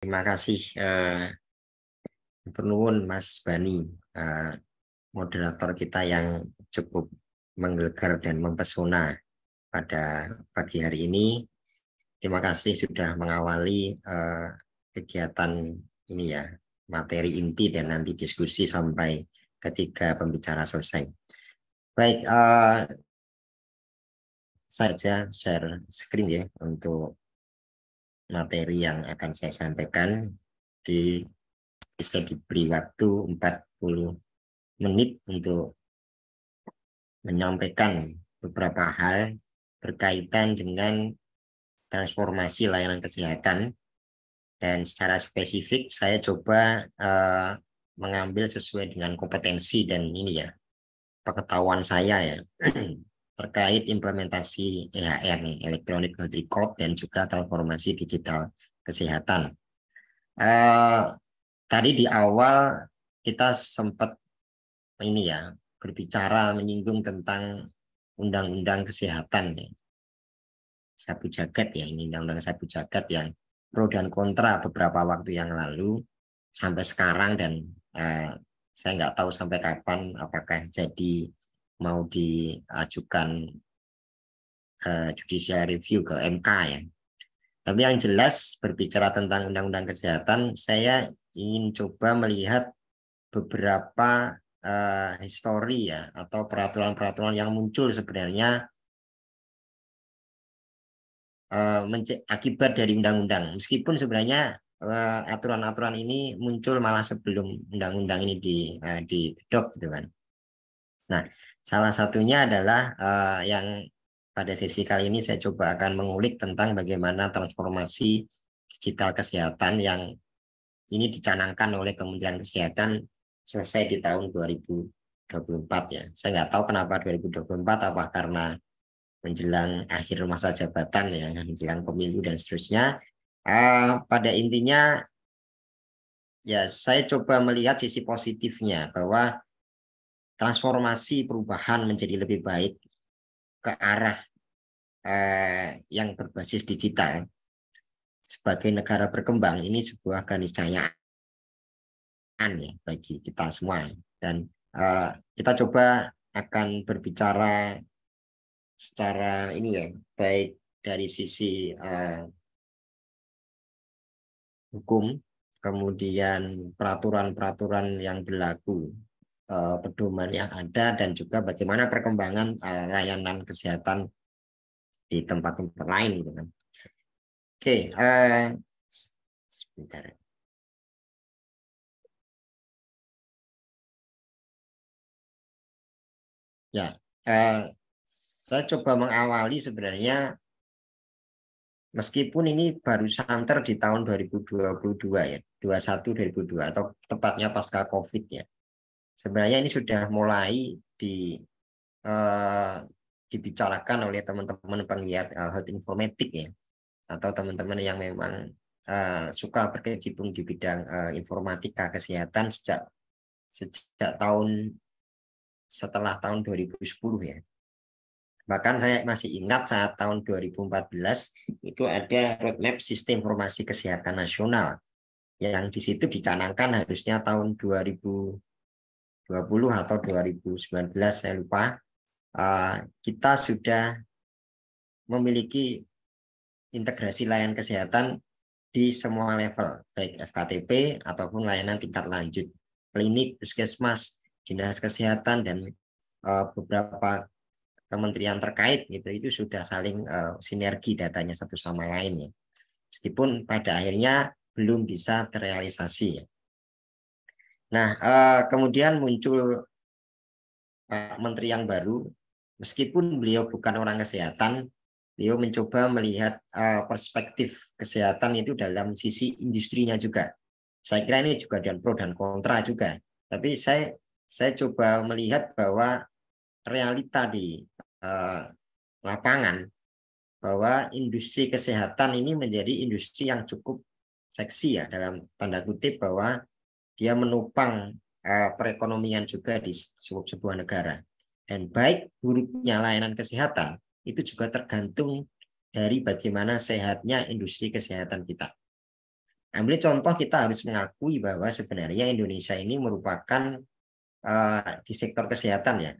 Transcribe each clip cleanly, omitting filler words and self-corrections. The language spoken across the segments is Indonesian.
Terima kasih Nuwun Mas Bani, moderator kita yang cukup menggelegar dan mempesona pada pagi hari ini. Terima kasih sudah mengawali kegiatan ini ya, materi inti dan nanti diskusi sampai ketiga pembicara selesai. Baik, saya share screen ya untuk materi yang akan saya sampaikan. Bisa diberi waktu 40 menit untuk menyampaikan beberapa hal berkaitan dengan transformasi layanan kesehatan, dan secara spesifik saya coba mengambil sesuai dengan kompetensi dan ini ya, pengetahuan saya ya terkait implementasi EHR nih, Electronic Health Record, dan juga transformasi digital kesehatan. Tadi di awal kita sempat ini ya, berbicara menyinggung tentang undang-undang kesehatan ya, sapu jagat ya, ini undang-undang sapu jagat yang pro dan kontra beberapa waktu yang lalu sampai sekarang, dan saya nggak tahu sampai kapan apakah jadi mau diajukan judicial review ke MK ya. Tapi yang jelas berbicara tentang undang-undang kesehatan, saya ingin coba melihat beberapa histori ya, atau peraturan-peraturan yang muncul sebenarnya akibat dari undang-undang, meskipun sebenarnya aturan-aturan ini muncul malah sebelum undang-undang ini didok gitu kan. Nah, salah satunya adalah yang pada sesi kali ini saya coba akan mengulik tentang bagaimana transformasi digital kesehatan yang ini dicanangkan oleh Kementerian Kesehatan selesai di tahun 2024 ya. Saya nggak tahu kenapa 2024, apa karena menjelang akhir masa jabatan ya, menjelang pemilu dan seterusnya. Pada intinya ya, saya coba melihat sisi positifnya bahwa transformasi perubahan menjadi lebih baik ke arah yang berbasis digital sebagai negara berkembang ini sebuah keniscayaan ya bagi kita semua, dan kita coba akan berbicara secara ini ya, baik dari sisi hukum, kemudian peraturan-peraturan yang berlaku, pedoman yang ada, dan juga bagaimana perkembangan layanan kesehatan di tempat-tempat lain gitu kan. Oke, sebentar. Ya, saya coba mengawali sebenarnya, meskipun ini baru santer di tahun 2022 ya, 21-2022, atau tepatnya pasca COVID ya. Sebenarnya ini sudah mulai eh, dibicarakan oleh teman-teman penggiat health informatik ya, atau teman-teman yang memang suka berkecimpung di bidang informatika kesehatan sejak tahun setelah tahun 2010 ya. Bahkan saya masih ingat saat tahun 2014 itu ada roadmap sistem informasi kesehatan nasional yang di situ dicanangkan harusnya tahun 2020 atau 2019, saya lupa, kita sudah memiliki integrasi layanan kesehatan di semua level, baik FKTP ataupun layanan tingkat lanjut, klinik, puskesmas, dinas kesehatan, dan beberapa kementerian terkait gitu, itu sudah saling sinergi datanya satu sama lain ya. Meskipun pada akhirnya belum bisa terrealisasi ya. Nah, kemudian muncul Pak Menteri yang baru, meskipun beliau bukan orang kesehatan, beliau mencoba melihat perspektif kesehatan itu dalam sisi industrinya juga. Saya kira ini juga dan pro dan kontra juga. Tapi saya coba melihat bahwa realita di lapangan, bahwa industri kesehatan ini menjadi industri yang cukup seksi ya, dalam tanda kutip, bahwa dia menopang perekonomian juga di sebuah negara. Dan baik buruknya layanan kesehatan itu juga tergantung dari bagaimana sehatnya industri kesehatan kita. Ambil contoh, kita harus mengakui bahwa sebenarnya Indonesia ini merupakan di sektor kesehatan ya.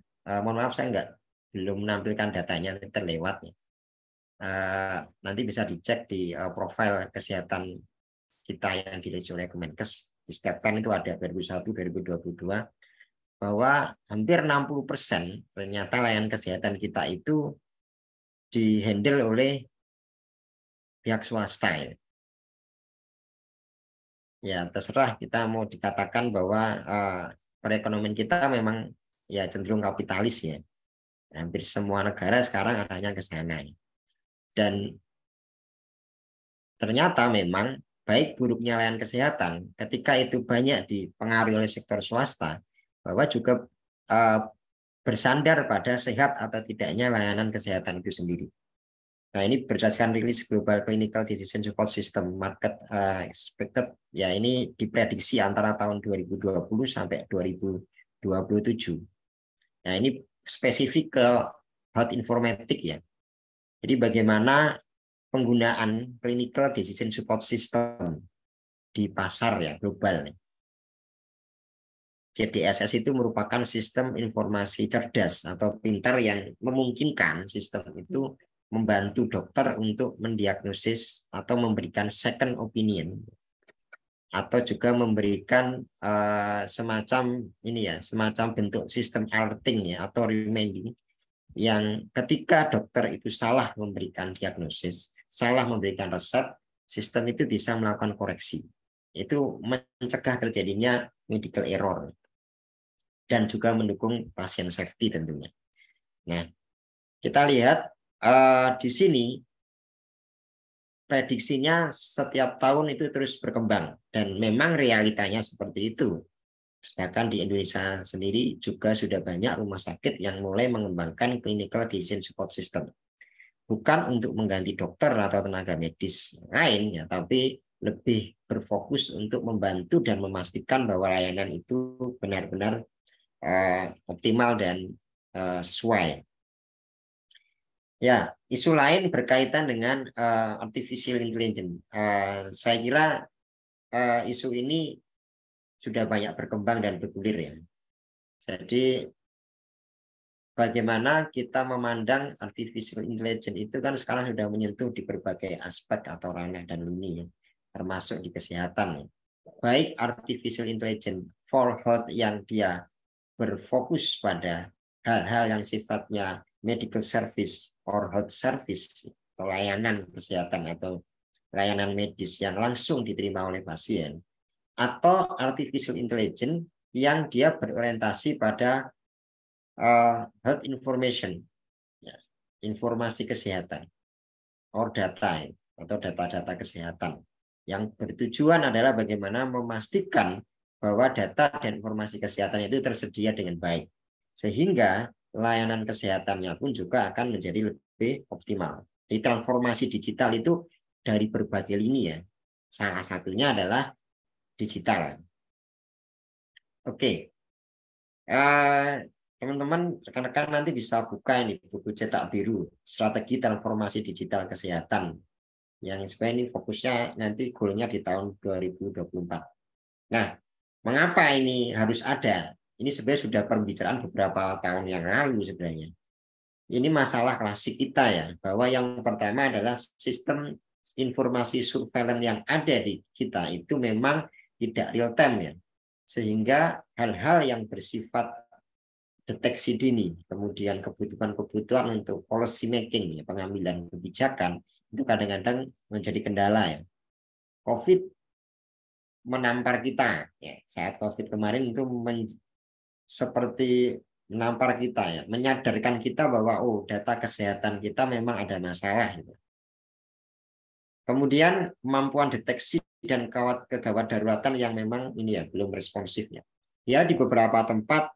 Mohon maaf saya belum menampilkan datanya terlewat ya. Nanti bisa dicek di profil kesehatan kita yang dirilis oleh Kemenkes. Di Stepkan itu ada 2001-2022 bahwa hampir 60% ternyata layanan kesehatan kita itu dihandle oleh pihak swasta ya. Ya terserah kita mau dikatakan bahwa perekonomian kita memang ya cenderung kapitalis ya. Hampir semua negara sekarang arahnya ke sana. Dan ternyata memang baik buruknya layanan kesehatan ketika itu banyak dipengaruhi oleh sektor swasta, bahwa juga bersandar pada sehat atau tidaknya layanan kesehatan itu sendiri. Nah, ini berdasarkan rilis Global Clinical Decision Support System Market Expected, ya ini diprediksi antara tahun 2020 sampai 2027. Nah, ini spesifik ke health informatik ya. Jadi bagaimana penggunaan Clinical Decision Support System di pasar ya global. CDSS itu merupakan sistem informasi cerdas atau pintar yang memungkinkan sistem itu membantu dokter untuk mendiagnosis atau memberikan second opinion atau juga memberikan semacam ini ya, semacam bentuk sistem alerting ya atau reminding yang ketika dokter itu salah memberikan diagnosis, salah memberikan resep, sistem itu bisa melakukan koreksi. Itu mencegah terjadinya medical error dan juga mendukung pasien safety tentunya. Nah, kita lihat di sini prediksinya setiap tahun itu terus berkembang dan memang realitanya seperti itu. Sedangkan di Indonesia sendiri juga sudah banyak rumah sakit yang mulai mengembangkan clinical decision support system. Bukan untuk mengganti dokter atau tenaga medis lain ya, tapi lebih berfokus untuk membantu dan memastikan bahwa layanan itu benar-benar optimal dan sesuai. Ya, isu lain berkaitan dengan artificial intelligence. Saya kira isu ini sudah banyak berkembang dan bergulir ya. Jadi bagaimana kita memandang artificial intelligence itu kan sekarang sudah menyentuh di berbagai aspek atau ranah dan lini ya, termasuk di kesehatan ya. Baik artificial intelligence for health yang dia berfokus pada hal-hal yang sifatnya medical service or health service atau layanan kesehatan atau layanan medis yang langsung diterima oleh pasien, atau artificial intelligence yang dia berorientasi pada health information, ya, informasi kesehatan or data atau data-data kesehatan yang bertujuan adalah bagaimana memastikan bahwa data dan informasi kesehatan itu tersedia dengan baik sehingga layanan kesehatannya pun juga akan menjadi lebih optimal. Di transformasi digital itu dari berbagai lini ya. Salah satunya adalah digital. Oke. Teman-teman, rekan-rekan nanti bisa buka ini buku cetak biru strategi transformasi digital kesehatan yang sebenarnya ini fokusnya nanti goalnya di tahun 2024. Nah, mengapa ini harus ada? Ini sebenarnya sudah pembicaraan beberapa tahun yang lalu sebenarnya. Ini masalah klasik kita ya, bahwa yang pertama adalah sistem informasi surveillance yang ada di kita itu memang tidak real time ya. Sehingga hal-hal yang bersifat deteksi dini, kemudian kebutuhan-kebutuhan untuk policy making, ya, pengambilan kebijakan, itu kadang-kadang menjadi kendala ya. COVID menampar kita, ya, saat COVID kemarin itu seperti menampar kita ya, menyadarkan kita bahwa oh data kesehatan kita memang ada masalah gitu. Kemudian kemampuan deteksi dan kegawat daruratan yang memang ini ya belum responsifnya. Ya di beberapa tempat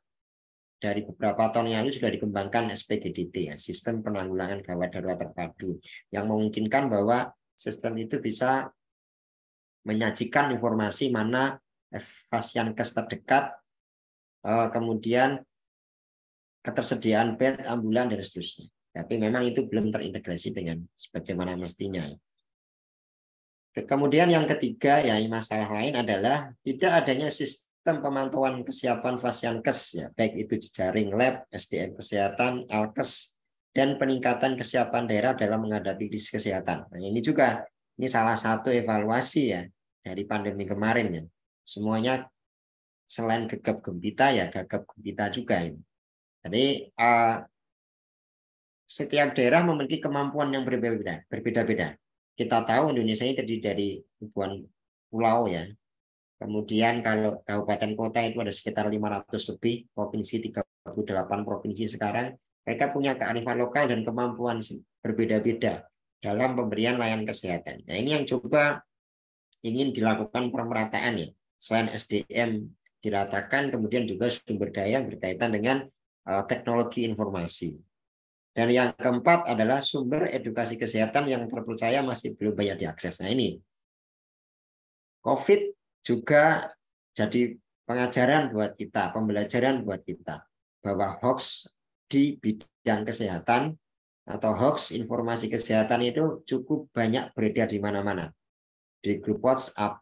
dari beberapa tahun yang lalu sudah dikembangkan SPGDT ya, sistem penanggulangan gawat darurat terpadu yang memungkinkan bahwa sistem itu bisa menyajikan informasi mana pasien kes terdekat, kemudian ketersediaan bed, ambulan dan seterusnya. Tapi memang itu belum terintegrasi dengan sebagaimana mestinya. Kemudian yang ketiga, ya masalah lain adalah tidak adanya sistem pemantauan kesiapan Fasiankes, ya, baik itu jejaring lab, SDM kesehatan, Alkes, dan peningkatan kesiapan daerah dalam menghadapi krisis kesehatan. Nah, ini juga ini salah satu evaluasi ya dari pandemi kemarin ya. Semuanya selain gegap gempita ya gagap gempita juga ini. Jadi setiap daerah memiliki kemampuan yang berbeda-beda. Kita tahu Indonesia ini terdiri dari ribuan pulau ya. Kemudian kalau kabupaten kota itu ada sekitar 500 lebih, provinsi 38 provinsi sekarang. Mereka punya kearifan lokal dan kemampuan berbeda-beda dalam pemberian layanan kesehatan. Nah, ini yang coba ingin dilakukan pemerataan ya. Selain SDM diratakan, kemudian juga sumber daya berkaitan dengan teknologi informasi. Dan yang keempat adalah sumber edukasi kesehatan yang terpercaya masih belum banyak diakses. Nah ini, COVID juga jadi pengajaran buat kita, pembelajaran buat kita, bahwa hoax di bidang kesehatan atau hoax informasi kesehatan itu cukup banyak beredar di mana-mana. Di grup WhatsApp,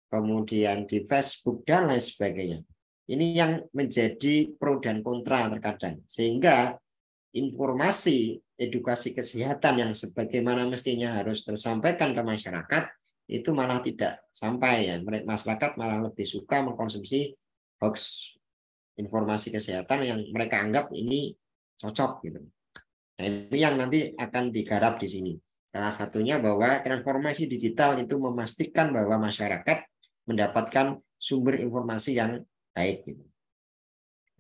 kemudian di Facebook, dan lain sebagainya. Ini yang menjadi pro dan kontra terkadang. Sehingga informasi edukasi kesehatan yang sebagaimana mestinya harus tersampaikan ke masyarakat itu malah tidak sampai ya. Masyarakat malah lebih suka mengkonsumsi hoax informasi kesehatan yang mereka anggap ini cocok gitu. Nah, ini yang nanti akan digarap di sini. Salah satunya bahwa transformasi digital itu memastikan bahwa masyarakat mendapatkan sumber informasi yang baik gitu.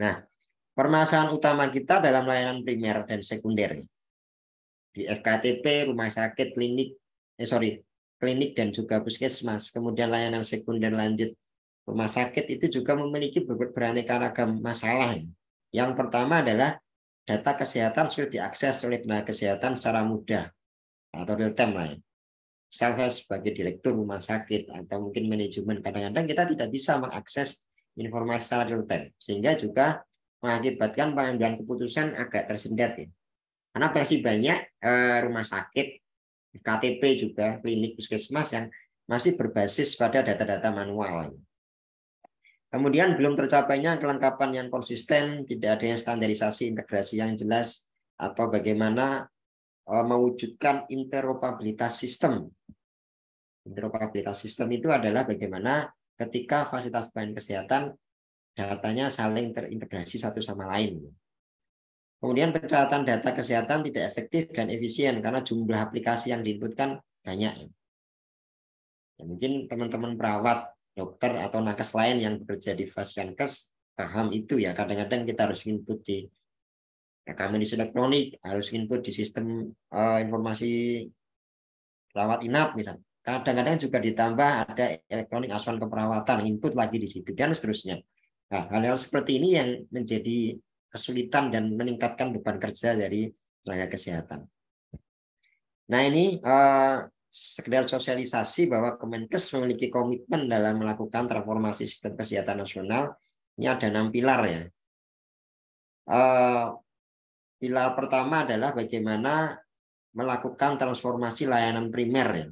Nah, permasalahan utama kita dalam layanan primer dan sekunder di FKTP, rumah sakit, klinik dan juga puskesmas, kemudian layanan sekunder lanjut rumah sakit itu juga memiliki beraneka ragam masalah. Yang pertama adalah data kesehatan sulit diakses oleh tenaga kesehatan secara mudah atau real time lah. Saya sebagai direktur rumah sakit atau mungkin manajemen kadang-kadang kita tidak bisa mengakses informasi secara real time, sehingga juga mengakibatkan pengambilan keputusan agak tersendat ya. Karena masih banyak rumah sakit, KTP juga, klinik, puskesmas yang masih berbasis pada data-data manual. Kemudian belum tercapainya kelengkapan yang konsisten, tidak adanya standarisasi integrasi yang jelas, atau bagaimana mewujudkan interoperabilitas sistem. Interoperabilitas sistem itu adalah bagaimana ketika fasilitas pelayanan kesehatan datanya saling terintegrasi satu sama lain. Kemudian pencatatan data kesehatan tidak efektif dan efisien karena jumlah aplikasi yang diinputkan banyak. Ya, mungkin teman-teman perawat, dokter atau nakes lain yang bekerja di Fasiankes paham itu ya. Kadang-kadang kita harus input di rekam medis elektronik, harus input di sistem informasi rawat inap misalnya. Kadang-kadang juga ditambah ada elektronik asuhan keperawatan, input lagi di situ dan seterusnya. Nah, hal-hal seperti ini yang menjadi kesulitan dan meningkatkan beban kerja dari tenaga kesehatan. Nah ini sekedar sosialisasi bahwa Kemenkes memiliki komitmen dalam melakukan transformasi sistem kesehatan nasional. Ini ada 6 pilar ya. Pilar pertama adalah bagaimana melakukan transformasi layanan primer ya.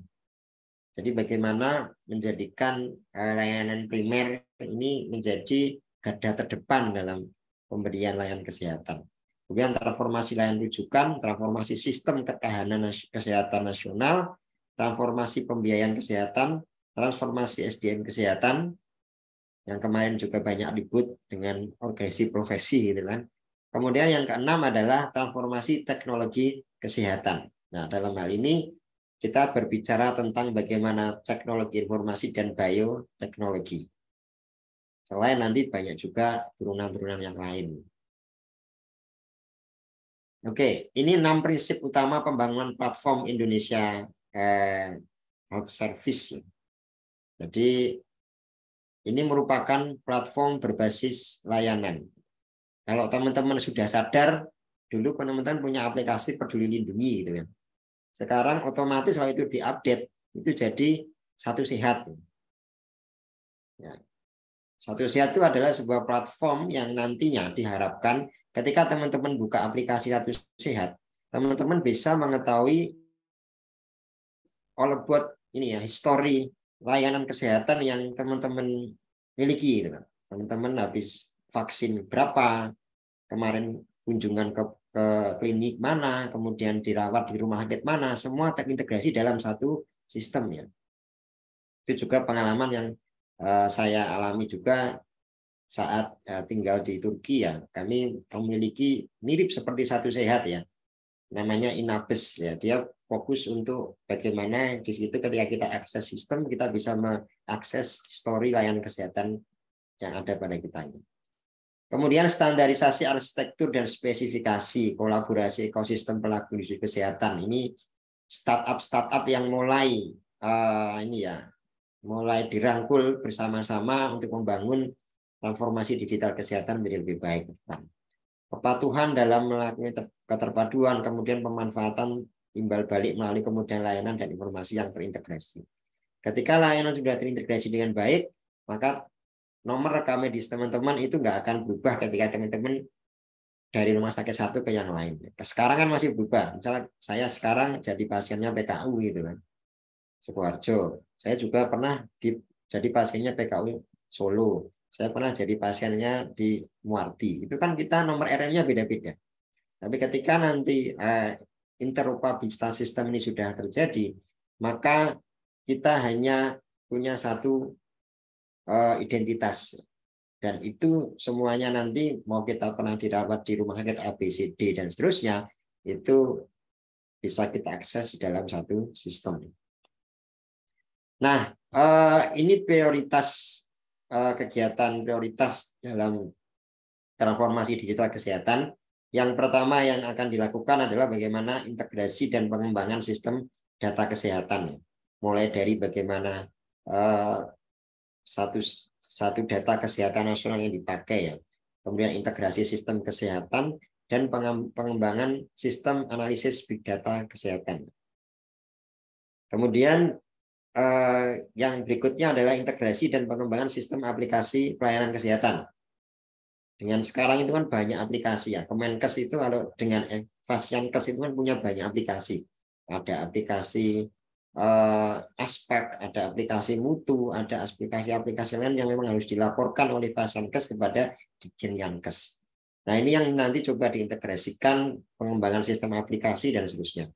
Jadi bagaimana menjadikan layanan primer ini menjadi garda terdepan dalam pemberian layanan kesehatan. Kemudian transformasi layanan rujukan, transformasi sistem ketahanan kesehatan nasional, transformasi pembiayaan kesehatan, transformasi SDM kesehatan, yang kemarin juga banyak ribut dengan organisasi profesi gitu kan. Kemudian yang keenam adalah transformasi teknologi kesehatan. Nah, dalam hal ini kita berbicara tentang bagaimana teknologi informasi dan bioteknologi. Selain nanti banyak juga turunan-turunan yang lain. Oke, ini 6 prinsip utama pembangunan platform Indonesia Health Service. Jadi ini merupakan platform berbasis layanan. Kalau teman-teman sudah sadar, dulu teman-teman punya aplikasi Peduli Lindungi gitu ya. Sekarang otomatis kalau itu diupdate, itu jadi Satu Sehat. Ya. Satu Sehat itu adalah sebuah platform yang nantinya diharapkan ketika teman-teman buka aplikasi Satu Sehat, teman-teman bisa mengetahui all about ini ya, histori layanan kesehatan yang teman-teman miliki gitu. Teman-teman habis vaksin berapa, kemarin kunjungan ke klinik mana, kemudian dirawat di rumah sakit mana, semua terintegrasi dalam satu sistem ya. Itu juga pengalaman yang saya alami juga saat tinggal di Turki ya. Kami memiliki mirip seperti Satu Sehat ya, namanya Inabes ya. Dia fokus untuk bagaimana di situ ketika kita akses sistem, kita bisa mengakses histori layanan kesehatan yang ada pada kita ini. Kemudian standarisasi arsitektur dan spesifikasi, kolaborasi ekosistem pelaku industri kesehatan. Ini startup yang mulai ini ya, mulai dirangkul bersama-sama untuk membangun transformasi digital kesehatan menjadi lebih baik. Kepatuhan dalam melakukan keterpaduan, kemudian pemanfaatan timbal balik melalui kemudahan layanan dan informasi yang terintegrasi. Ketika layanan sudah terintegrasi dengan baik, maka nomor rekam medis teman-teman itu nggak akan berubah ketika teman-teman dari rumah sakit satu ke yang lain. Sekarang kan masih berubah. Misalnya saya sekarang jadi pasiennya PKU gitu kan, Sukoharjo. Saya juga pernah jadi pasiennya PKU Solo. Saya pernah jadi pasiennya di Muarti. Itu kan kita nomor RM-nya beda-beda. Tapi ketika nanti interoperabilitas sistem ini sudah terjadi, maka kita hanya punya satu identitas. Dan itu semuanya nanti mau kita pernah dirawat di rumah sakit A, B, C, D, dan seterusnya, itu bisa kita akses dalam satu sistem. Nah, ini prioritas kegiatan prioritas dalam transformasi digital kesehatan. Yang pertama yang akan dilakukan adalah bagaimana integrasi dan pengembangan sistem data kesehatan. Mulai dari bagaimana satu data kesehatan nasional yang dipakai ya. Kemudian integrasi sistem kesehatan dan pengembangan sistem analisis big data kesehatan. Kemudian yang berikutnya adalah integrasi dan pengembangan sistem aplikasi pelayanan kesehatan. Dengan sekarang itu kan banyak aplikasi ya. Kemenkes itu kalau dengan Fasiankes itu kan punya banyak aplikasi. Ada aplikasi aspek, ada aplikasi mutu, ada aplikasi-aplikasi lain yang memang harus dilaporkan oleh Fasiankes kepada Ditjen Yankes. Nah ini yang nanti coba diintegrasikan pengembangan sistem aplikasi dan seterusnya.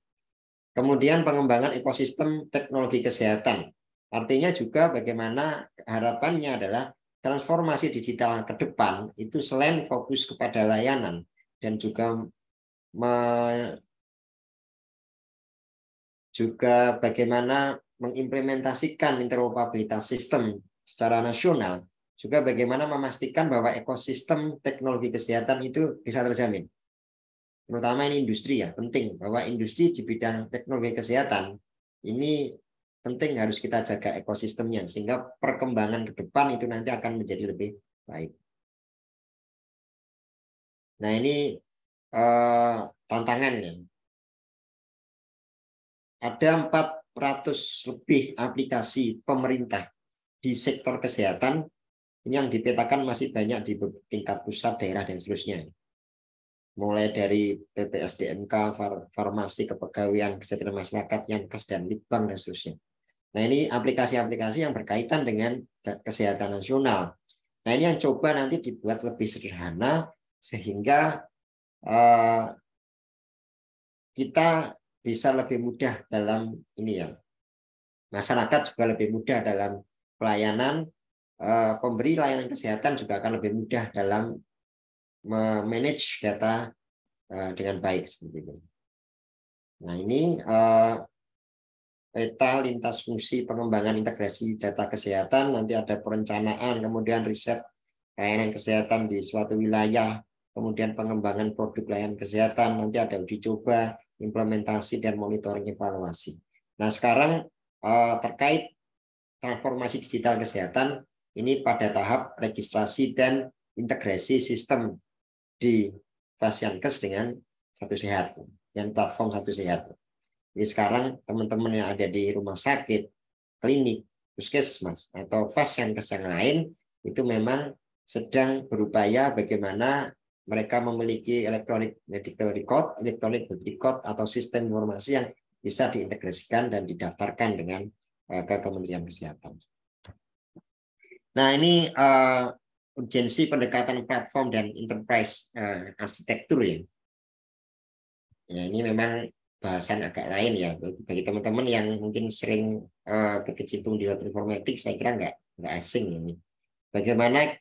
Kemudian pengembangan ekosistem teknologi kesehatan. Artinya juga bagaimana harapannya adalah transformasi digital ke depan itu selain fokus kepada layanan dan juga bagaimana mengimplementasikan interoperabilitas sistem secara nasional, juga bagaimana memastikan bahwa ekosistem teknologi kesehatan itu bisa terjamin. Terutama ini industri ya, penting bahwa industri di bidang teknologi kesehatan ini penting harus kita jaga ekosistemnya sehingga perkembangan ke depan itu nanti akan menjadi lebih baik. Nah ini tantangannya. Ada 400 lebih aplikasi pemerintah di sektor kesehatan ini yang dipetakan masih banyak di tingkat pusat, daerah dan seterusnya. Mulai dari BPSDMK, farmasi, kepegawaian, kesejahteraan masyarakat, Yankes, dan Litbang, dan seterusnya. Nah ini aplikasi-aplikasi yang berkaitan dengan kesehatan nasional. Nah ini yang coba nanti dibuat lebih sederhana, sehingga kita bisa lebih mudah dalam ini ya. Masyarakat juga lebih mudah dalam pelayanan, pemberi layanan kesehatan juga akan lebih mudah dalam memanage data dengan baik seperti itu. Nah ini peta lintas fungsi pengembangan integrasi data kesehatan, nanti ada perencanaan, kemudian riset layanan kesehatan di suatu wilayah, kemudian pengembangan produk layanan kesehatan, nanti ada uji coba, implementasi dan monitoring evaluasi. Nah sekarang terkait transformasi digital kesehatan ini pada tahap registrasi dan integrasi sistem di Fasiankes dengan Satu Sehat dan platform Satu Sehat. Jadi sekarang teman-teman yang ada di rumah sakit, klinik, puskesmas atau Fasiankes yang lain itu memang sedang berupaya bagaimana mereka memiliki electronic medical record, electronic health record atau sistem informasi yang bisa diintegrasikan dan didaftarkan dengan ke Kementerian Kesehatan. Nah, ini urgensi pendekatan platform dan enterprise arsitektur ya. Ya, ini memang bahasan agak lain ya. Bagi teman-teman yang mungkin sering berkecimpung di informatik, saya kira nggak asing ini. Bagaimana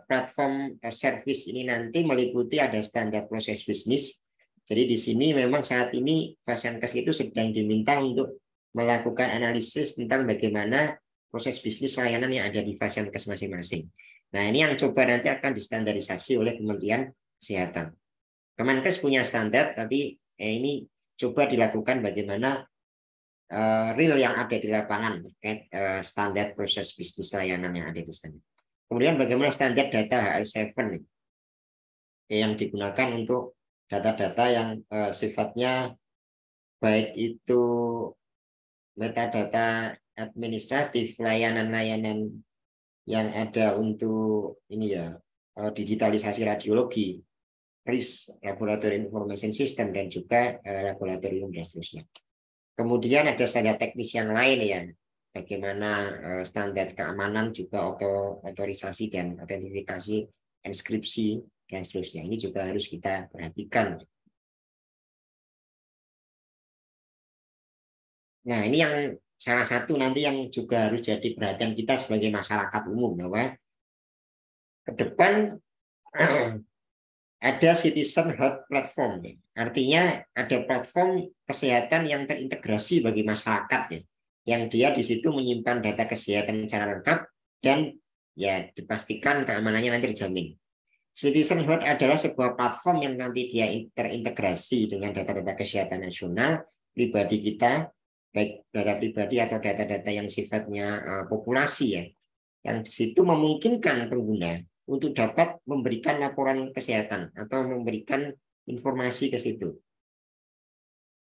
platform service ini nanti meliputi ada standar proses bisnis. Jadi di sini memang saat ini Vasankes itu sedang diminta untuk melakukan analisis tentang bagaimana proses bisnis layanan yang ada di Vasankes masing-masing. Nah, ini yang coba nanti akan distandarisasi oleh Kementerian Kesehatan. Kemenkes punya standar, tapi ini coba dilakukan bagaimana real yang ada di lapangan terkait standar proses bisnis layanan yang ada di sana. Kemudian bagaimana standar data HL7 yang digunakan untuk data-data yang sifatnya baik itu metadata administratif, layanan-layanan yang ada untuk ini ya digitalisasi radiologi, RIS, Laboratorium Information System, dan juga laboratorium dan seterusnya. Kemudian ada standar teknis yang lain ya, bagaimana standar keamanan juga otorisasi dan autentifikasi, inskripsi dan seterusnya. Ini juga harus kita perhatikan. Nah, ini yang salah satu nanti yang juga harus jadi perhatian kita sebagai masyarakat umum, bahwa ke depan ada citizen health platform. Artinya ada platform kesehatan yang terintegrasi bagi masyarakat ya, yang dia di situ menyimpan data kesehatan secara lengkap dan ya dipastikan keamanannya nanti dijamin. Citizen Health adalah sebuah platform yang nanti dia terintegrasi dengan data-data kesehatan nasional pribadi kita, baik data pribadi atau data-data yang sifatnya populasi ya, yang di situ memungkinkan pengguna untuk dapat memberikan laporan kesehatan atau memberikan informasi ke situ.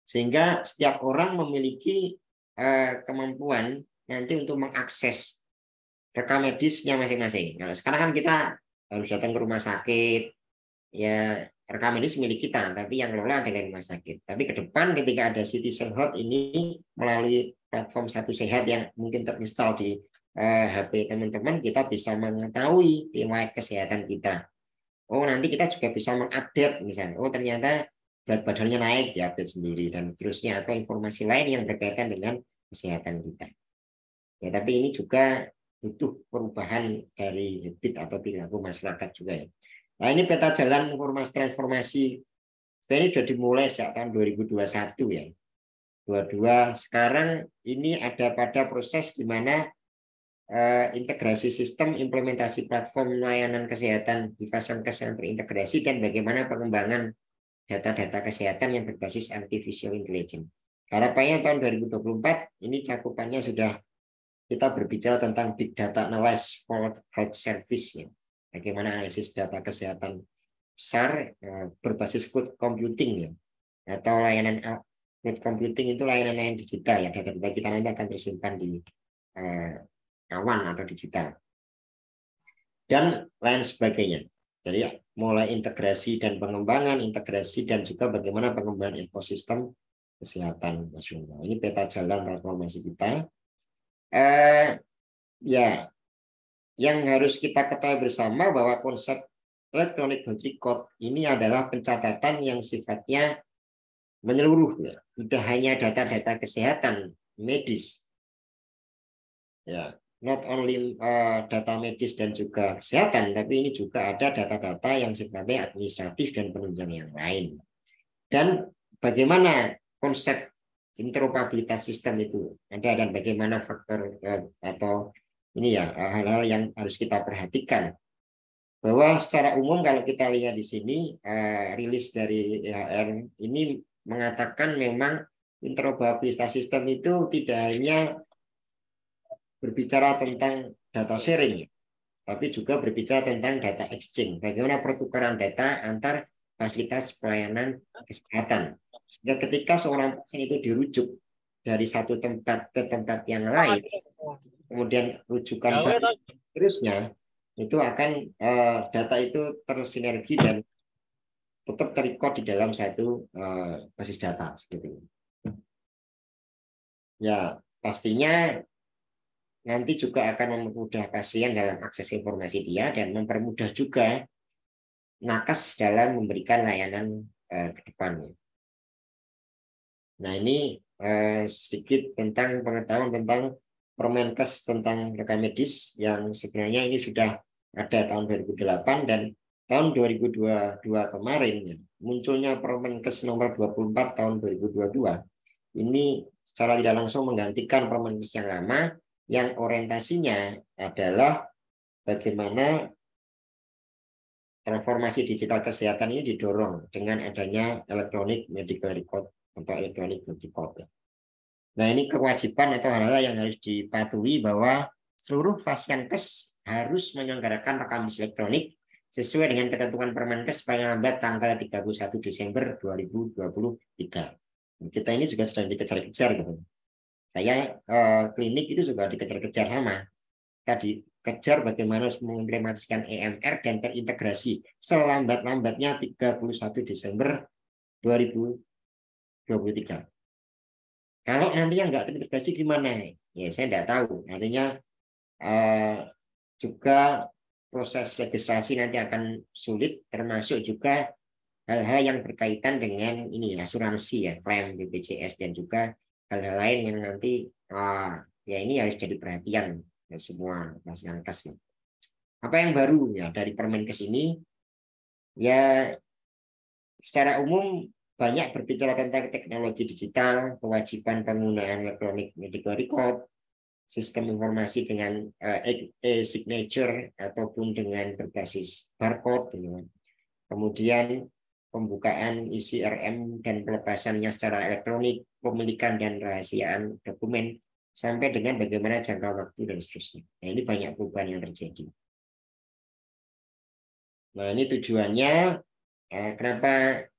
Sehingga setiap orang memiliki kemampuan nanti untuk mengakses rekam medisnya masing-masing. Nah, sekarang kan kita harus datang ke rumah sakit, ya rekam medis milik kita, tapi yang kelola adalah rumah sakit. Tapi ke depan ketika ada Citizen Health ini melalui platform Satu Sehat yang mungkin terinstall di HP teman-teman, kita bisa mengetahui riwayat kesehatan kita. Oh, nanti kita juga bisa mengupdate misalnya, oh ternyata berat badannya naik, diupdate sendiri dan seterusnya, atau informasi lain yang berkaitan dengan kesehatan kita. Ya, tapi ini juga butuh perubahan dari habit atau perilaku masyarakat juga ya. Nah, ini peta jalan informasi transformasi ini sudah dimulai sejak tahun 2021 ya. 22 sekarang ini ada pada proses di mana integrasi sistem implementasi platform layanan kesehatan di Vasankes yang terintegrasi dan bagaimana pengembangan data-data kesehatan yang berbasis artificial intelligence. Harapannya tahun 2024 ini cakupannya sudah kita berbicara tentang big data analysis for health service ya. Bagaimana analisis data kesehatan besar berbasis cloud computing ya, atau layanan cloud computing itu layanan digital ya, data-data kita nanti akan tersimpan di awan atau digital dan lain sebagainya. Jadi mulai integrasi dan pengembangan, integrasi dan juga bagaimana pengembangan ekosistem kesehatan nasional. Ini peta jalan transformasi kita. Ya, yang harus kita ketahui bersama bahwa konsep electronic health record ini adalah pencatatan yang sifatnya menyeluruh, ya. Tidak hanya data-data kesehatan medis, ya, not only data medis dan juga kesehatan, tapi ini juga ada data-data yang sifatnya administratif dan penunjang yang lain. Dan bagaimana konsep interoperabilitas sistem itu ada dan bagaimana faktor atau ini ya hal-hal yang harus kita perhatikan, bahwa secara umum kalau kita lihat di sini rilis dari IHR ini mengatakan memang interoperabilitas sistem itu tidak hanya berbicara tentang data sharing, tapi juga berbicara tentang data exchange, bagaimana pertukaran data antar fasilitas pelayanan kesehatan. Sehingga ketika seorang pasien itu dirujuk dari satu tempat ke tempat yang lain, kemudian rujukan terusnya, itu akan data itu tersinergi dan tetap terrecord di dalam satu basis data seperti ini. Ya, pastinya nanti juga akan mempermudah pasien dalam akses informasi dia dan mempermudah juga nakes dalam memberikan layanan ke depannya. Nah, ini sedikit tentang pengetahuan tentang Permenkes tentang rekam medis yang sebenarnya ini sudah ada tahun 2008 dan tahun 2022 kemarin ya, munculnya Permenkes nomor 24 tahun 2022 ini secara tidak langsung menggantikan Permenkes yang lama yang orientasinya adalah bagaimana transformasi digital kesehatan ini didorong dengan adanya electronic medical record atau electronic health record. Nah, ini kewajiban atau hal-hal yang harus dipatuhi bahwa seluruh Fasiankes harus menyelenggarakan rekam medis elektronik sesuai dengan ketentuan Permenkes paling lambat tanggal 31 Desember 2023. Kita ini juga sedang dikejar-kejar gitu. Saya klinik itu juga dikejar-kejar sama. Kita dikejar bagaimana harus mengimplementasikan EMR dan terintegrasi selambat-lambatnya 31 Desember 2023. Kalau nantinya nggak terintegrasi gimana? Ya saya nggak tahu. Artinya juga proses legislasi nanti akan sulit, termasuk juga hal-hal yang berkaitan dengan ini asuransi ya, klaim BPJS dan juga hal-hal lain yang nanti ya ini harus jadi perhatian ya, semua Fasiankes. Apa yang baru ya dari Permenkes ini? Ya secara umum banyak berbicara tentang teknologi digital, kewajiban penggunaan elektronik medical record, sistem informasi dengan e-signature ataupun dengan berbasis barcode, kemudian pembukaan ICRM dan pelepasannya secara elektronik, pemilikan dan rahasiaan dokumen, sampai dengan bagaimana jangka waktu dan seterusnya. Nah, ini banyak perubahan yang terjadi. Nah, ini tujuannya kenapa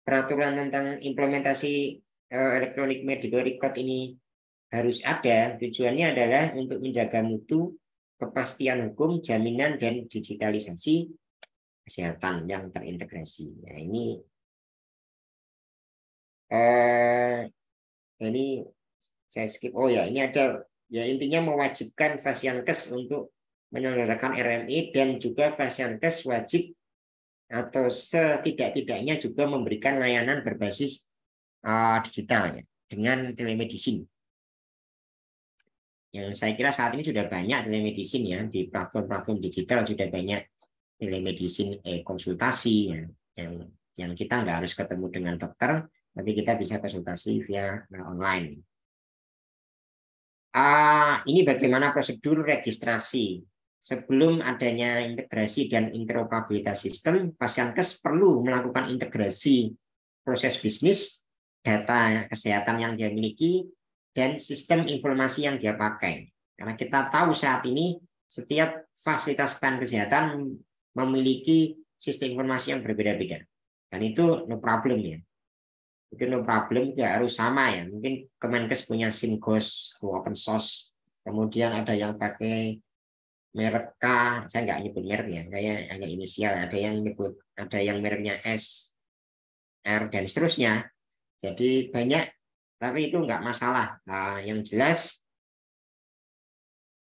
peraturan tentang implementasi elektronik medical record ini harus ada. Tujuannya adalah untuk menjaga mutu, kepastian hukum, jaminan, dan digitalisasi kesehatan yang terintegrasi. Nah, ini saya skip. Oh ya, ini ada ya intinya mewajibkan Fasiankes untuk menyelenggarakan RMI dan juga Fasiankes wajib atau setidak-tidaknya juga memberikan layanan berbasis digital ya, dengan telemedicine. Yang saya kira saat ini sudah banyak telemedicine ya, di platform-platform digital sudah banyak telemedicine konsultasi ya, yang kita nggak harus ketemu dengan dokter, tapi kita bisa konsultasi via online. Ini bagaimana prosedur registrasi. Sebelum adanya integrasi dan interoperabilitas sistem, Fasiankes perlu melakukan integrasi proses bisnis, data kesehatan yang dia miliki, dan sistem informasi yang dia pakai. Karena kita tahu saat ini setiap fasilitas pelayanan kesehatan memiliki sistem informasi yang berbeda-beda. Dan itu no problem ya. Itu no problem, ya harus sama ya. Mungkin Kemenkes punya SIMGOS, open source. Kemudian ada yang pakai merek K, saya nggak nyebut merek ya, saya hanya inisial. Ada yang nyebut, ada yang mereknya S, R, dan seterusnya. Jadi banyak, tapi itu nggak masalah. Nah, yang jelas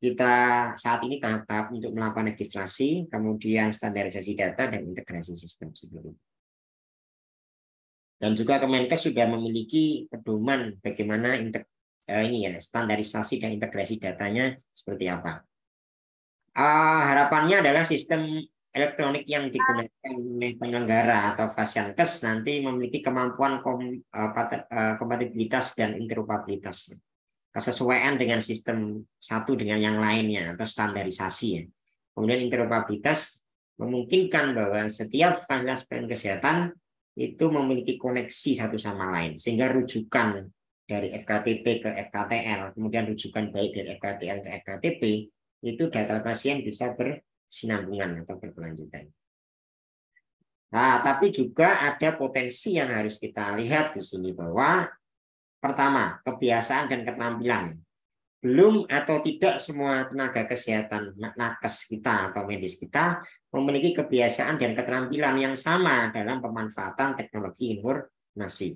kita saat ini tahap-tahap untuk melakukan registrasi, kemudian standarisasi data dan integrasi sistem sebelumnya. Dan juga Kemenkes sudah memiliki pedoman bagaimana ini ya standarisasi dan integrasi datanya seperti apa. Harapannya adalah sistem elektronik yang digunakan oleh penyelenggara atau Fasiankes nanti memiliki kemampuan kompatibilitas dan interoperabilitas, kesesuaian dengan sistem satu dengan yang lainnya atau standarisasi ya. Kemudian interoperabilitas memungkinkan bahwa setiap fasilitas pelayanan kesehatan itu memiliki koneksi satu sama lain, sehingga rujukan dari FKTP ke FKTL, kemudian rujukan baik dari FKTL ke FKTP, itu data pasien bisa bersinambungan atau berkelanjutan. Nah, tapi juga ada potensi yang harus kita lihat di sini bahwa pertama, kebiasaan dan keterampilan. Belum atau tidak semua tenaga kesehatan nakes kita atau medis kita memiliki kebiasaan dan keterampilan yang sama dalam pemanfaatan teknologi informasi.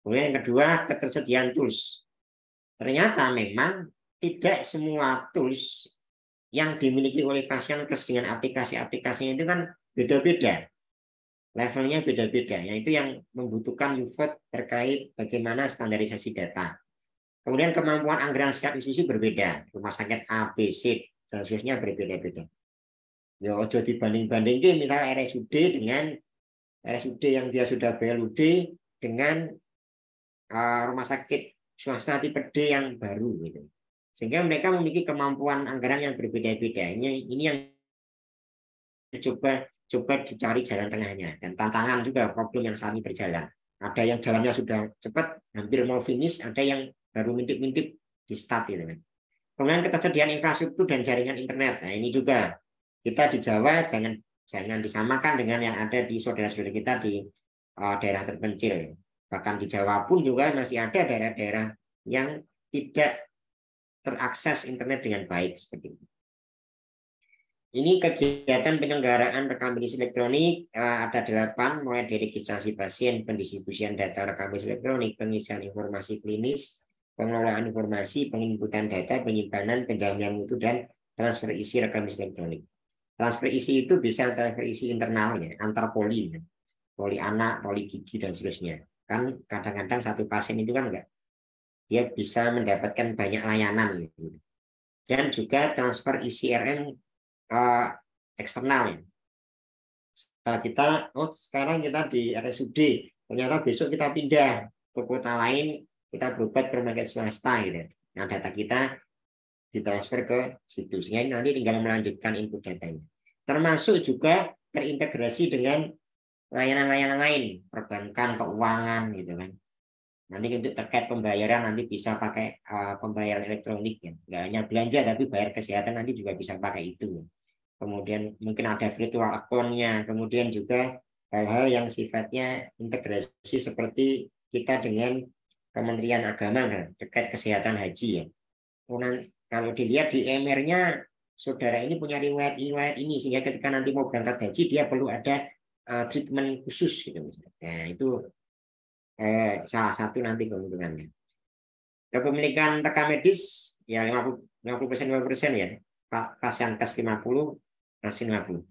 Kemudian yang kedua, ketersediaan tools. ternyata memang tidak semua tools yang dimiliki oleh Fasiankes dengan aplikasi-aplikasinya itu kan beda-beda. Levelnya beda-beda, yaitu yang membutuhkan UVOT terkait bagaimana standarisasi data. Kemudian kemampuan anggaran setiap institusi berbeda, rumah sakit A, B, C, dan seterusnya berbeda-beda. Ya, ojo dibanding-bandingin misalnya RSUD dengan RSUD yang dia sudah BLUD dengan rumah sakit swasta tipe D yang baru gitu. Sehingga mereka memiliki kemampuan anggaran yang berbeda-beda. Ini yang coba dicari jalan tengahnya, dan tantangan juga problem yang saat ini berjalan. Ada yang jalannya sudah cepat, hampir mau finish, ada yang baru mintip-mintip di start gitu kan. Kemudian ketersediaan infrastruktur dan jaringan internet. Nah, ini juga kita di Jawa jangan disamakan dengan yang ada di saudara-saudara kita di daerah terpencil. Bahkan di Jawa pun juga masih ada daerah-daerah yang tidak terakses internet dengan baik seperti itu. Ini kegiatan penyelenggaraan rekam medis elektronik, ada 8, mulai dari registrasi pasien, pendistribusian data rekam medis elektronik, pengisian informasi klinis, pengelolaan informasi, penginputan data, penyimpanan, penjaminan mutu, dan transfer isi rekam medis elektronik. Transfer isi itu bisa transfer isi internalnya, antar poli anak, poli gigi, dan seterusnya. Kan kadang-kadang satu pasien itu kan enggak, dia bisa mendapatkan banyak layanan gitu. Dan juga transfer isi RM eksternal. Setelah kita, sekarang kita di RSUD, ternyata besok kita pindah ke kota lain, kita berobat ke rumah sakit swasta gitu. Nah, data kita ditransfer ke situ, sehingga nanti tinggal melanjutkan input datanya. Termasuk juga terintegrasi dengan layanan-layanan lain, perbankan, keuangan gitu kan. Nanti untuk terkait pembayaran nanti bisa pakai pembayaran elektronik ya. Nggak hanya belanja tapi bayar kesehatan nanti juga bisa pakai itu. Kemudian mungkin ada virtual account-nya, kemudian juga hal-hal yang sifatnya integrasi seperti kita dengan Kementerian Agama terkait kesehatan haji ya. Kalau dilihat di EMR-nya, saudara ini punya riwayat ini, sehingga ketika nanti mau berangkat haji dia perlu ada treatment khusus gitu. Nah itu salah satu nanti keuntungannya. Kepemilikan rekam medis ya 50% 50% ya. Fasiankes 50, Pasien 50.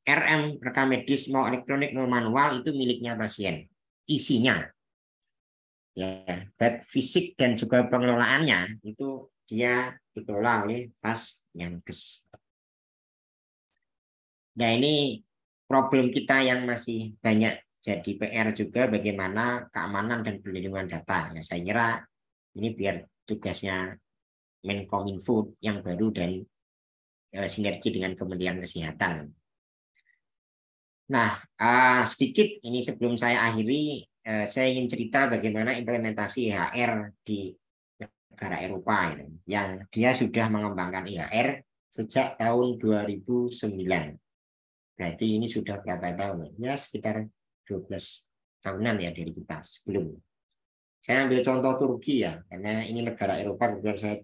RM rekam medis mau elektronik mau manual itu miliknya pasien. Isinya ya, baik fisik dan juga pengelolaannya itu dia dikelola oleh Fasiankes. Nah, ini problem kita yang masih banyak jadi PR juga bagaimana keamanan dan perlindungan data. Ya, saya kira ini biar tugasnya Menkominfo yang baru dan sinergi dengan Kementerian Kesehatan. Nah, sedikit ini sebelum saya akhiri, saya ingin cerita bagaimana implementasi IHR di negara Eropa ini, yang dia sudah mengembangkan IHR sejak tahun 2009. Berarti ini sudah berapa tahun? Ya sekitar 12 tahunan ya dari kita sebelum. Saya ambil contoh Turki ya, karena ini negara Eropa, kemudian saya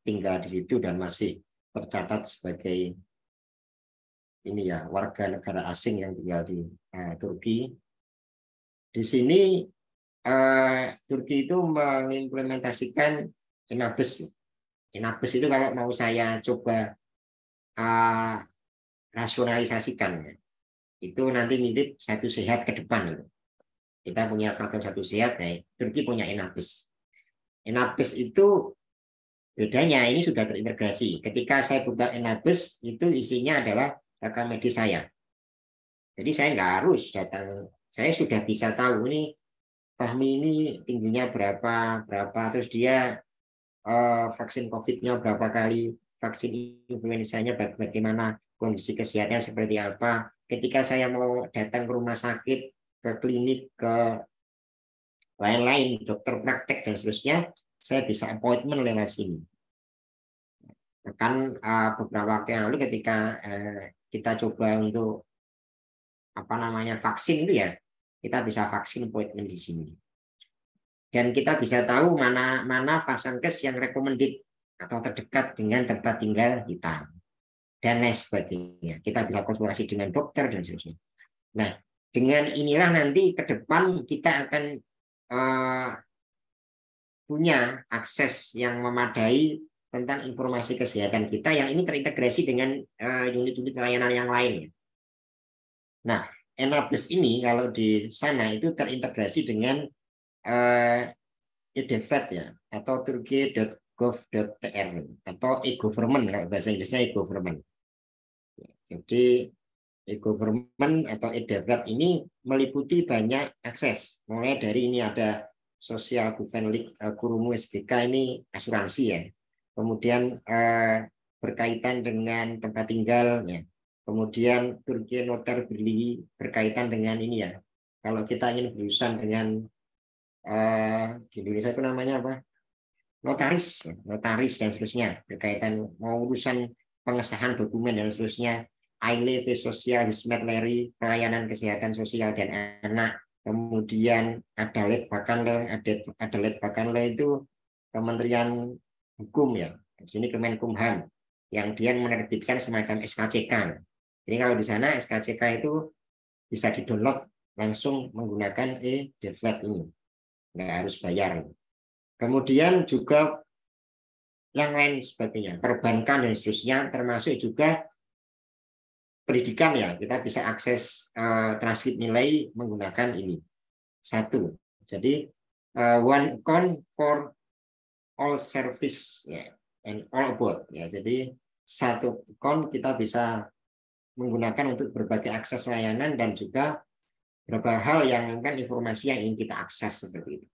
tinggal di situ dan masih tercatat sebagai ini ya warga negara asing yang tinggal di Turki. Di sini Turki itu mengimplementasikan Enabes. Enabes itu kalau mau saya coba rasionalisasikan, itu nanti mirip Satu Sehat ke depan. Kita punya platform Satu Sehat, nah, Turki punya Enabes. Enabes itu bedanya ini sudah terintegrasi. Ketika saya buka Enabes, itu isinya adalah rekam medis saya. Jadi saya nggak harus datang, saya sudah bisa tahu ini Fahmi ini tingginya berapa, terus dia vaksin COVID-nya berapa kali, vaksin influenzanya bagaimana, kondisi kesehatan seperti apa. Ketika saya mau datang ke rumah sakit, ke klinik, ke lain-lain, dokter praktek dan seterusnya, saya bisa appointment lewat sini. Bahkan beberapa waktu yang lalu ketika kita coba untuk vaksin itu ya, kita bisa vaksin appointment di sini. Dan kita bisa tahu mana Fasiankes yang recommended atau terdekat dengan tempat tinggal kita dan lain sebagainya. Kita bisa konsultasi dengan dokter dan seterusnya. Nah, dengan inilah nanti ke depan kita akan punya akses yang memadai tentang informasi kesehatan kita yang ini terintegrasi dengan unit-unit layanan yang lain. Nah, Enablis ini kalau di sana itu terintegrasi dengan eDeflet ya, atau turki.gov.tr atau e-government kalau bahasa Inggrisnya e-government. Jadi e-government atau eDeflet ini meliputi banyak akses. Mulai dari ini ada sosial Buvenlik Kurumu SGK ini asuransi ya. Kemudian berkaitan dengan tempat tinggal ya. Kemudian Turki Noter Birliği berkaitan dengan ini ya. Kalau kita ingin berurusan dengan di Indonesia itu namanya apa? Notaris, notaris dan seterusnya berkaitan mau urusan pengesahan dokumen dan seterusnya. AILE, Sosial, Hismetleri, pelayanan kesehatan sosial dan anak. Kemudian Adalet Bakanle itu Kementerian Hukum ya. Di sini Kemenkumham yang dia menerbitkan semacam SKCK. Jadi kalau di sana SKCK itu bisa didownload langsung menggunakan eDeflet ini. Nggak harus bayar. Kemudian juga yang lain sebagainya, perbankan dan seterusnya, termasuk juga pendidikan ya, kita bisa akses transkrip nilai menggunakan ini. Satu, jadi one account for all service ya, and all about ya. Jadi satu account kita bisa menggunakan untuk berbagai akses layanan dan juga beberapa hal yang kan informasi yang ingin kita akses seperti itu.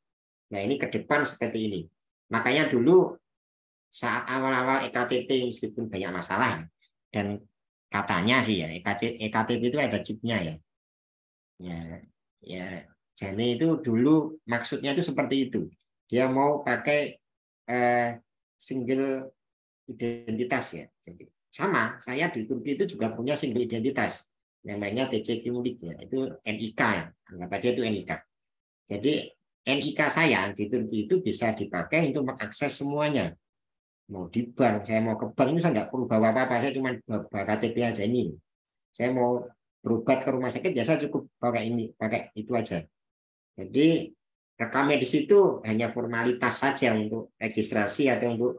Nah ini ke depan seperti ini. Makanya dulu saat awal-awal EKTP meskipun banyak masalah dan katanya sih ya EKTP itu ada chipnya ya. Ya, Jani itu dulu maksudnya itu seperti itu. Dia mau pakai single identitas ya. Jadi sama saya di Turki itu juga punya single identitas namanya TC Kimlik ya. Itu NIK ya. Anggap aja itu NIK. Jadi NIK saya di Turki itu bisa dipakai untuk mengakses semuanya. Mau di bank, saya mau ke bank itu saya nggak perlu bawa apa-apa, saya cuma bawa KTP aja ini. Saya mau berobat ke rumah sakit, ya saya cukup pakai ini, pakai itu aja. Jadi rekam medis itu hanya formalitas saja untuk registrasi atau untuk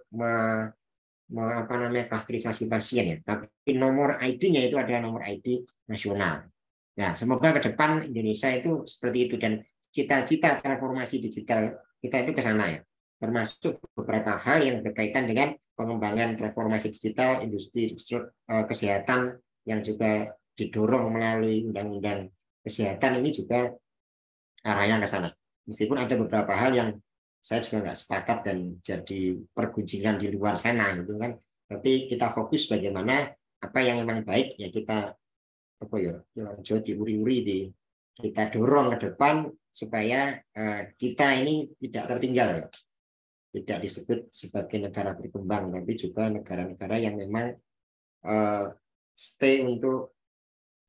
apa namanya klasifikasi pasien ya. Tapi nomor ID-nya itu adalah nomor ID nasional. Nah, semoga ke depan Indonesia itu seperti itu dan cita-cita transformasi digital kita itu ke sana ya. Termasuk beberapa hal yang berkaitan dengan pengembangan transformasi digital industri kesehatan yang juga didorong melalui undang-undang kesehatan ini juga arahnya ke sana. Meskipun ada beberapa hal yang saya juga nggak sepakat dan jadi pergunjingan di luar sana gitu kan. Tapi kita fokus bagaimana apa yang memang baik ya kita apa ya diuri-uri di kita dorong ke depan supaya kita ini tidak tertinggal ya. Tidak disebut sebagai negara berkembang tapi juga negara-negara yang memang stay untuk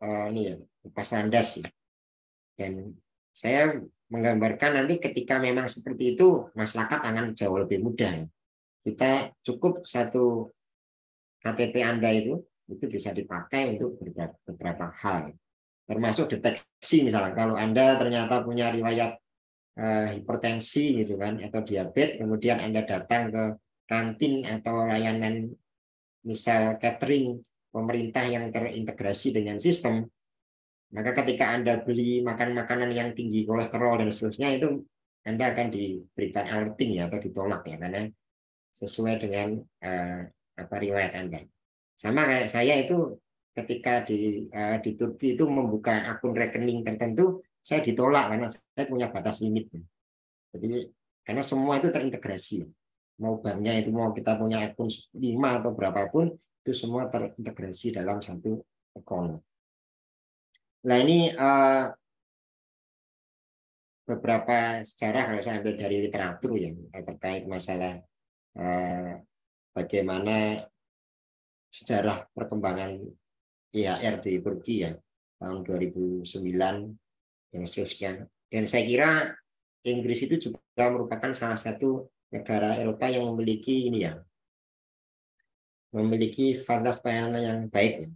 ini ya lepas landas ya. Dan saya menggambarkan nanti ketika memang seperti itu masyarakat akan jauh lebih mudah. Kita cukup satu KTP Anda itu bisa dipakai untuk beberapa hal. Termasuk deteksi misalnya kalau Anda ternyata punya riwayat hipertensi gitu kan atau diabetes, kemudian Anda datang ke kantin atau layanan misal catering pemerintah yang terintegrasi dengan sistem, maka ketika Anda beli makanan yang tinggi kolesterol dan seterusnya itu Anda akan diberikan alerting ya atau ditolak ya karena sesuai dengan apa riwayat Anda. Sama kayak saya itu ketika di Turki itu membuka akun rekening tertentu saya ditolak karena saya punya batas limit. Jadi karena semua itu terintegrasi. Mau banknya itu mau kita punya akun 5 atau berapapun itu semua terintegrasi dalam satu akun. Nah ini beberapa sejarah kalau saya ambil dari literatur yang terkait masalah bagaimana sejarah perkembangan IHR di Turki ya tahun 2009 dan seterusnya. Dan saya kira Inggris itu juga merupakan salah satu negara Eropa yang memiliki ini ya, memiliki fasilitas pelayanan yang baik.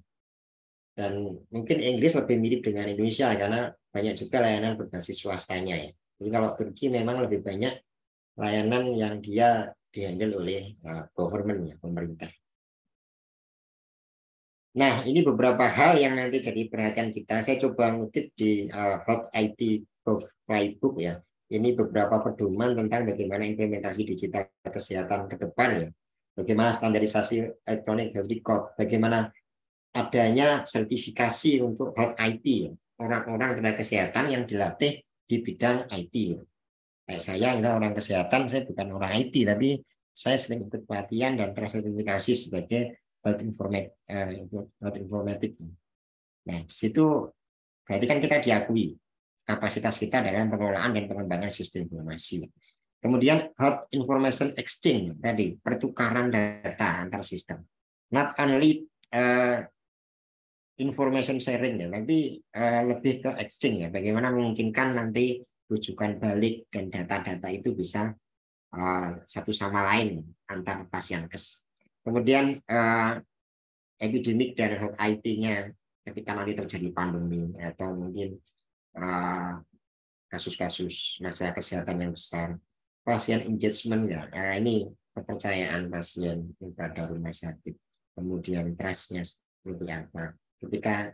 Dan mungkin Inggris lebih mirip dengan Indonesia karena banyak juga layanan berbasis swastanya ya. Jadi kalau Turki memang lebih banyak layanan yang dia dihandle oleh government ya, pemerintah. Nah, ini beberapa hal yang nanti jadi perhatian kita. Saya coba ngutip di Hot IT Playbook ya. Ini beberapa pedoman tentang bagaimana implementasi digital kesehatan ke depan ya. Bagaimana standarisasi elektronik health record, bagaimana adanya sertifikasi untuk Hot IT ya. Orang-orang tenaga kesehatan yang dilatih di bidang IT. Ya. Kayak saya enggak orang kesehatan, saya bukan orang IT, tapi saya sering ikut pelatihan dan tersertifikasi sebagai health informatik. Nah, situ berarti kan kita diakui kapasitas kita dalam pengelolaan dan pengembangan sistem informasi. Kemudian health information exchange tadi, pertukaran data antar sistem. Not only information sharing ya, tapi lebih ke exchange ya. Bagaimana memungkinkan nanti rujukan balik dan data-data itu bisa satu sama lain antar pasienkes. Kemudian epidemik dan health IT-nya ketika nanti terjadi pandemi atau mungkin kasus-kasus masalah kesehatan yang besar, pasien engagement ya, ini kepercayaan pasien kepada rumah sakit, kemudian trust-nya seperti apa. Ketika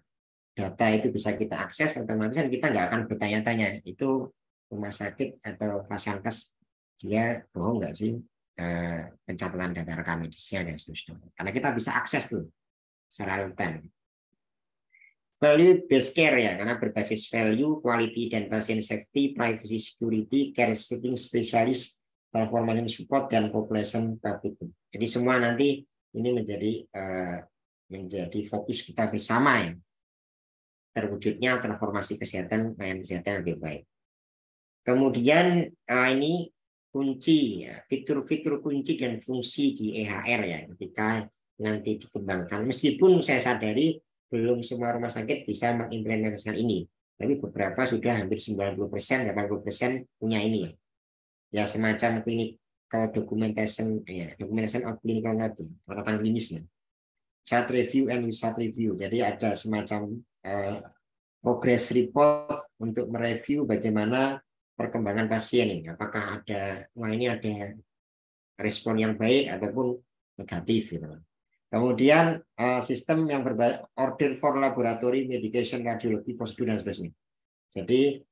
data itu bisa kita akses, otomatis kita nggak akan bertanya-tanya itu rumah sakit atau pasienkes dia bohong nggak sih pencatatan data rekam medisnya dan seterusnya. Karena kita bisa akses tuh secara real time. Value based care ya, karena berbasis value, quality dan patient safety, privacy, security, care setting spesialis, transformation support dan population public. Jadi semua nanti ini menjadi fokus kita bersama ya. Terwujudnya transformasi kesehatan, pelayanan kesehatan yang lebih baik. Kemudian ini kunci ya, fitur-fitur kunci dan fungsi di EHR ya ketika nanti dikembangkan. Meskipun saya sadari belum semua rumah sakit bisa mengimplementasikan ini, tapi beberapa sudah hampir 90%, 80% punya ini ya. Ya semacam clinical documentation ya, documentation of clinical note, catatan klinisnya. Chart review and result review. Jadi ada semacam progress report untuk mereview bagaimana perkembangan pasien ini. Apakah ini ada respon yang baik ataupun negatif. Gitu. Kemudian sistem yang berbasis order for laboratory, medication, radiologi, prosedur dan sebagainya. Jadi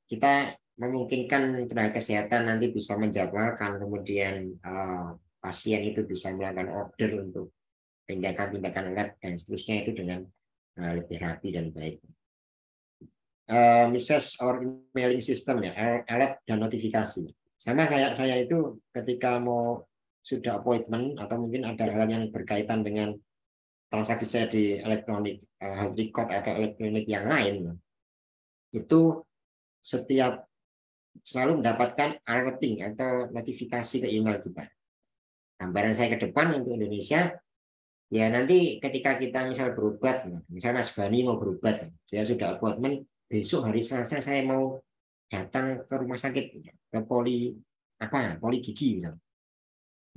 kita memungkinkan tenaga kesehatan nanti bisa menjadwalkan, kemudian pasien itu bisa melakukan order untuk tindakan-tindakan lab dan seterusnya itu dengan lebih rapi dan baik. Message or emailing system ya, alert dan notifikasi. Sama kayak saya itu ketika mau sudah appointment atau mungkin ada hal yang berkaitan dengan transaksi saya di elektronik health record atau elektronik yang lain, itu setiap selalu mendapatkan alerting atau notifikasi ke email kita. Gambaran saya ke depan untuk Indonesia, ya nanti ketika kita misal berobat, misal Mas Bani mau berobat, dia sudah appointment, besok hari Selasa saya mau datang ke rumah sakit, ke poli gigi misal.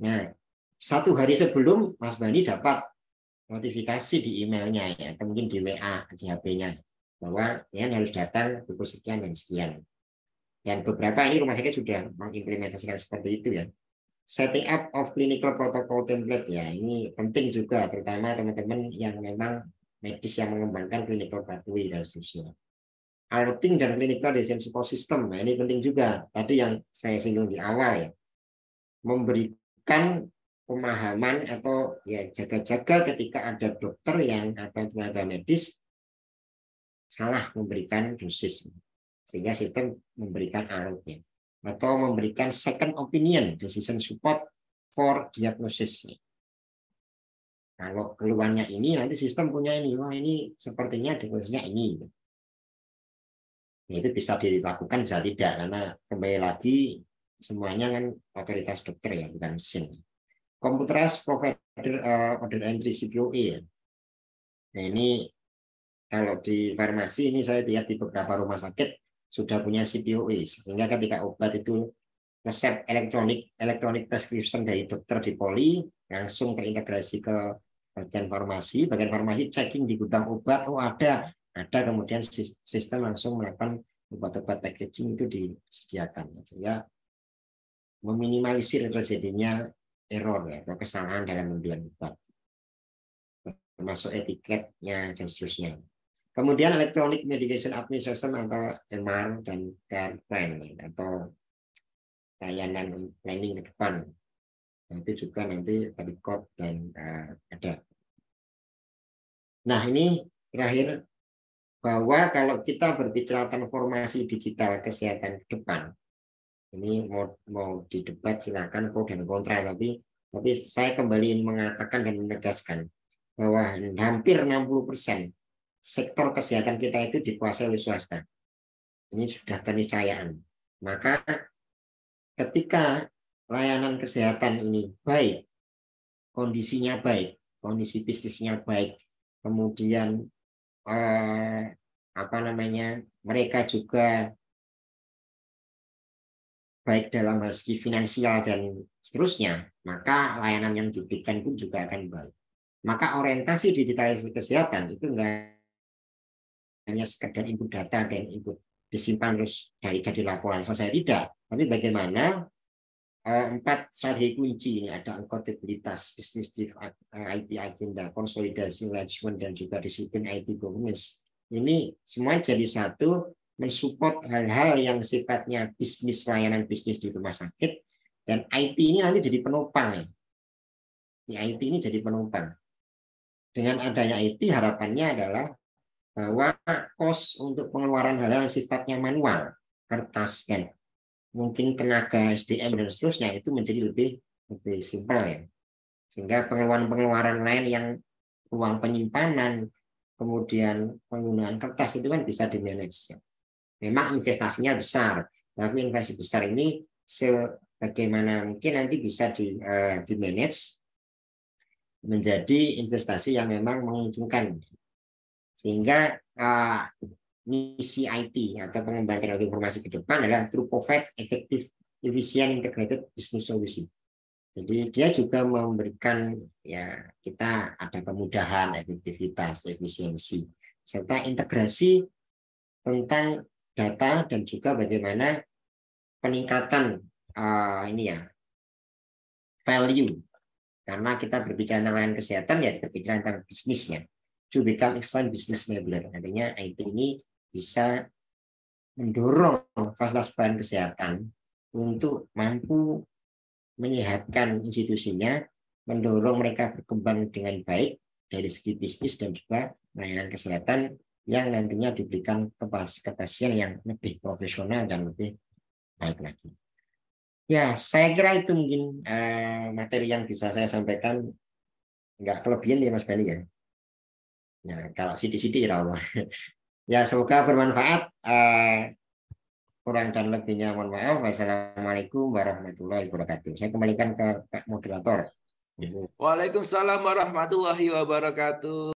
Nah, satu hari sebelum Mas Bani dapat notifikasi di emailnya ya, atau mungkin di WA, di HP-nya, bahwa ya harus datang pukul sekian dan sekian. Dan beberapa ini rumah sakit sudah mengimplementasikan seperti itu ya. Setting up of clinical protocol template ya, ini penting juga, terutama teman-teman yang memang medis yang mengembangkan clinical pathway dan seterusnya. Alerting dan clinical decision support system, nah ini penting juga. Tadi yang saya singgung di awal ya, memberikan pemahaman atau ya jaga-jaga ketika ada dokter yang atau tenaga medis salah memberikan dosis, sehingga sistem memberikan alertnya. Atau memberikan second opinion, decision support for diagnosis. Kalau keluarnya ini, nanti sistem punya ini, wah ini sepertinya diagnosisnya ini. Ya, itu bisa dilakukan, bisa tidak, karena kembali lagi semuanya kan otoritas dokter ya, bukan mesin. Computerized provider order entry CPOE ya. Nah ini kalau di farmasi ini saya lihat di beberapa rumah sakit sudah punya CPOE, sehingga ketika obat itu resep elektronik prescription dari dokter di poli langsung terintegrasi ke bagian farmasi checking di gudang obat, oh ada kemudian sistem langsung melakukan obat-obat packaging itu disediakan, sehingga meminimalisir terjadinya error ya, atau kesalahan dalam pembelian obat, termasuk etiketnya dan seterusnya. Kemudian Electronic Medication Administration atau EMAR dan care plan atau layanan planning ke depan. Nah, itu juga nanti tadi code dan ada. Nah, ini terakhir bahwa kalau kita berbicara transformasi digital kesehatan ke depan, ini mau didebat silakan pro dan kontra, tapi saya kembali mengatakan dan menegaskan bahwa hampir 60% sektor kesehatan kita itu dikuasai oleh swasta. Ini sudah keniscayaan. Maka ketika layanan kesehatan ini baik, kondisinya baik, kondisi bisnisnya baik, kemudian mereka juga baik dalam hal segi finansial dan seterusnya, maka layanan yang diberikan pun juga akan baik. Maka orientasi digitalisasi kesehatan itu enggak hanya sekedar input data dan input disimpan terus jadi laporan selesai, tidak. Tapi bagaimana 4 strategi kunci ini, ada akuntabilitas, bisnis IT agenda, konsolidasi manajemen, dan juga disiplin IT governance. Ini semua jadi satu, mensupport hal-hal yang sifatnya bisnis, layanan bisnis di rumah sakit, dan IT ini nanti jadi penopang. IT ini jadi penopang. Dengan adanya IT, harapannya adalah bahwa kos untuk pengeluaran hal-hal sifatnya manual, kertas, dan mungkin tenaga SDM dan seterusnya itu menjadi lebih simpel ya. Sehingga pengeluaran-pengeluaran lain yang uang penyimpanan, kemudian penggunaan kertas itu kan bisa di-manage. Memang investasinya besar, tapi investasi besar ini sebagaimana mungkin nanti bisa di-manage menjadi investasi yang memang menguntungkan. Sehingga misi IT atau pengembangan teknologi informasi ke depan adalah to provide effective, efficient, integrated business solution. Jadi dia juga memberikan ya kita ada kemudahan, efektivitas, efisiensi, serta integrasi tentang data dan juga bagaimana peningkatan value. Karena kita berbicara tentang layanan kesehatan ya berbicara tentang bisnisnya. To become excellent business enabler. Artinya IT ini bisa mendorong fasilitas bahan kesehatan untuk mampu menyehatkan institusinya, mendorong mereka berkembang dengan baik dari segi bisnis dan juga layanan kesehatan yang nantinya diberikan ke pasien yang lebih profesional dan lebih baik lagi. Ya, saya kira itu mungkin materi yang bisa saya sampaikan. Enggak kelebihan ya Mas Bani ya. Ya, kalau sidik-sidik ya Allah. Ya, semoga bermanfaat. Kurang dan lebihnya mohon maaf. Wassalamualaikum warahmatullahi wabarakatuh. Saya kembalikan ke Pak Moderator. Waalaikumsalam warahmatullahi wabarakatuh.